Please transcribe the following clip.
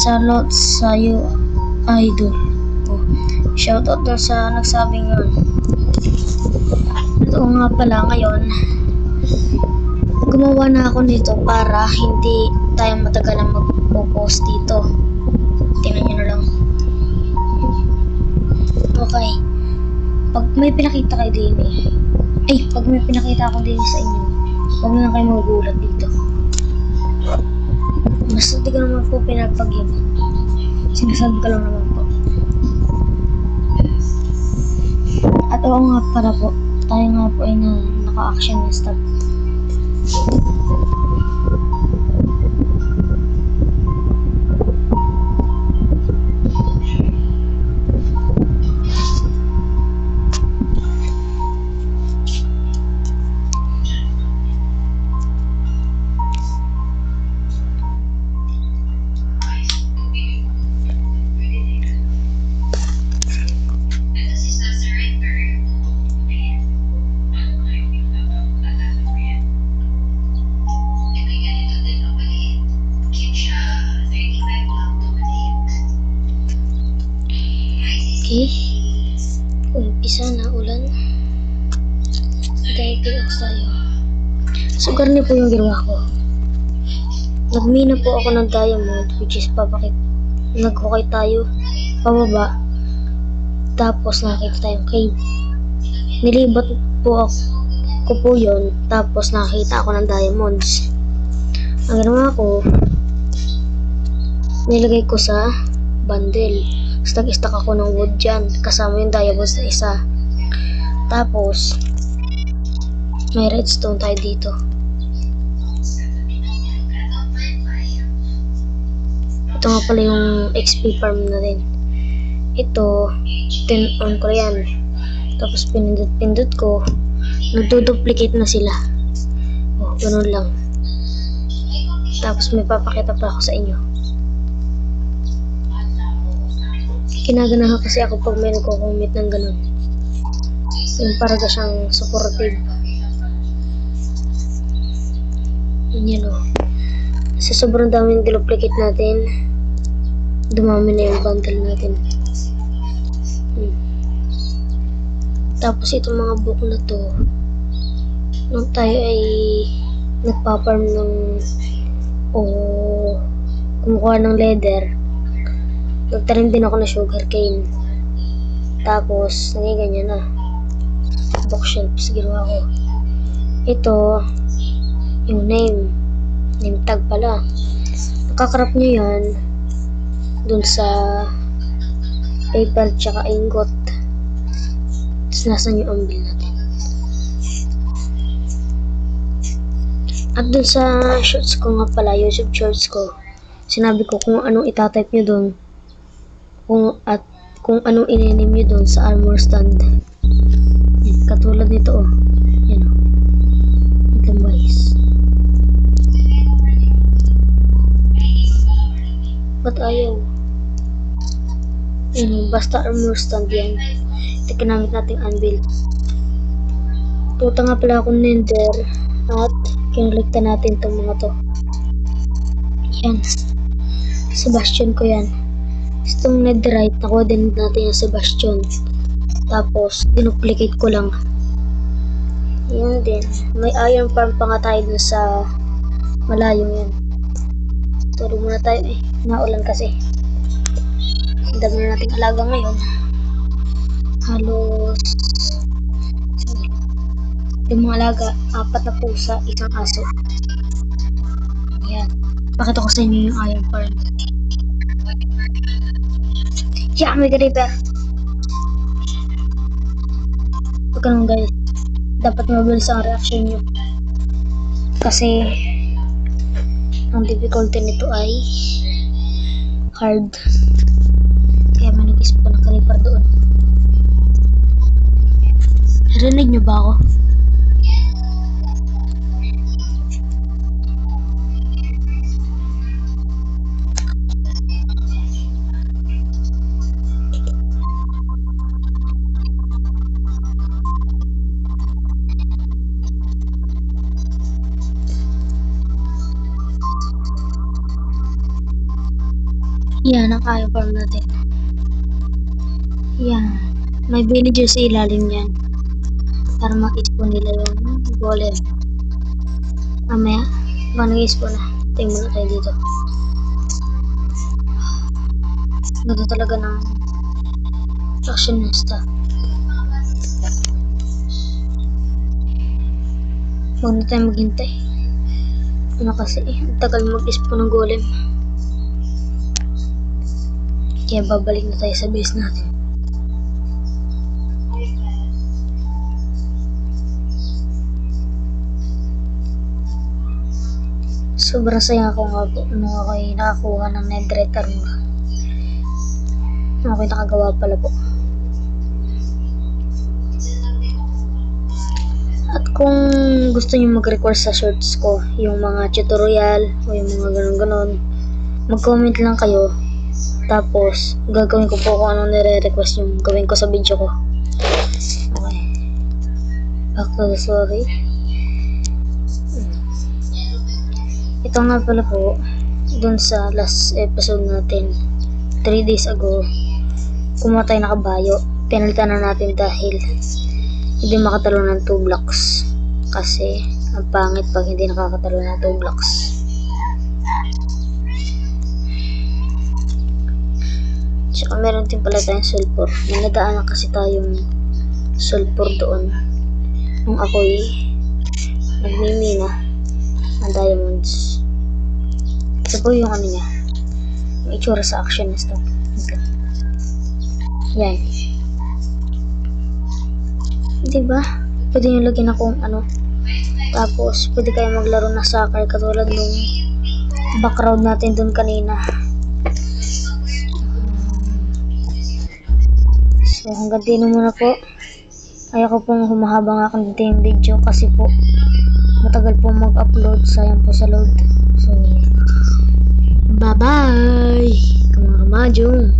Salot sa'yo, idol. Oh, shoutout na sa nagsabing yun. Ito nga pala ngayon, gumawa na ako nito para hindi tayo matagal na mag-post dito. Tingnan nyo na lang. Okay. Pag may pinakita kayo din pag may pinakita ako din sa inyo, huwag na lang kayo magugulat dito. Basta di ko naman po pinapag-yun. Sinasabi ko lang naman po. At oo nga para po, tayo nga po ay naka-action na stop. Okay, umpisa na ulan. Dahil pinok tayo. Sugar niyo po yung ginawa ko. Nagmina po ako ng diamond, which is naghukay tayo pababa. Tapos nakita tayong cave. Nilibat po ako po yun. Tapos nakita ako ng diamonds. Ang ginawa ko, nilagay ko sa bundle. Nag-stack ako ng wood dyan, kasama yung diamonds na isa. Tapos may redstone tayo dito. Ito nga pala yung XP farm na din. Ito, tin-on ko yan. Tapos pinindot ko, nagduduplicate na sila. Oh, ganun lang. Tapos may papakita pa ako sa inyo. Kinaganahan kasi ako pag may nagko-comment ng ganun. Yung paraga siyang supportive. Yan o. Sa sobrang daming duplicate natin, dumami na yung bundle natin. Tapos itong mga book na to, nung tayo ay nagpa-farm kumukuha ng leather, nagtanim din ako ng sugarcane. Tapos naging ganyan na. Bookshelves ginawa ko. Ito yung name tag pala. Nakakrap nyo yan dun sa paper tsaka ingot. Tapos nasan yung anvil natin. At dun sa shorts ko nga pala, YouTube shorts ko, sinabi ko kung anong itatype nyo dun, kung anong inanim nyo dun sa armor stand. Yan, katulad nito oh. Yan oh. Ito guys. Ba't ayaw? Yan, basta armor stand yan. Ito kinamit nating anvil. Puta nga pala akong nether at kinulikta natin itong mga to. Yan. Sebastian ko yan. Itong netherite, nakuha din natin yung Sebastian. Tapos, dinuplicate ko lang. Yan din. May iron farm pa nga tayo dun sa malayong yan. Tulog muna tayo eh. Naulan kasi. Ang dami na nating alaga ngayon. Halos yung mga alaga, 4 na pusa, 1 aso. Yan. Pakita ko sa inyo yung iron farm. Yeah, may creeper. Huwag ganun guys. Dapat mabilis ang reaction nyo. Kasi ang difficulty nito ay hard. Kaya may nag-spawn ng creeper doon. Narinig nyo ba ako? Yan ang ayaw farm natin. Yan. May villager sa ilalim yan. Para mag-spawn nila yung golem. Mamaya, baka nag-spawn na. Tingnan muna tayo dito. Ganda talaga ng fashionista. Huwag na tayo maghintay. Ano kasi, tagal mag-spawn ng golem. Kaya babalik na tayo sa base natin. Sobrang saya ako nga po nung ako'y nakakuha ng netherite armor. Ako'y nakagawa pala po. At kung gusto niyo mag-record sa shorts ko, yung mga tutorial o yung mga ganon-ganon, mag-comment lang kayo. Tapos, gagawin ko po kung anong nire-request yung gawin ko sa video ko. Okay. Back to the story. Ito nga pala po, dun sa last episode natin, 3 days ago, kumuha tayo na kabayo. Pinalitan na natin dahil hindi makatalo ng 2 blocks. Kasi, ang pangit pag hindi nakakatalo ng 2 blocks. Tsaka meron din pala tayong sulfur. May nadaanan kasi tayong sulfur doon. Nung ako'y nagmimina ng diamonds. Ito po yung ano niya. Yung itsura sa actionist. Okay. Yan. Diba? Pwede nyo lagyan akong ano. Tapos, pwede kayo maglaro na soccer katulad nung background natin dun kanina. So, hanggang dito muna po. Ayoko pong humahaba nga kung dito yung video kasi po matagal po mag-upload. Sayang po sa load. So, bye-bye! Mga kamajong!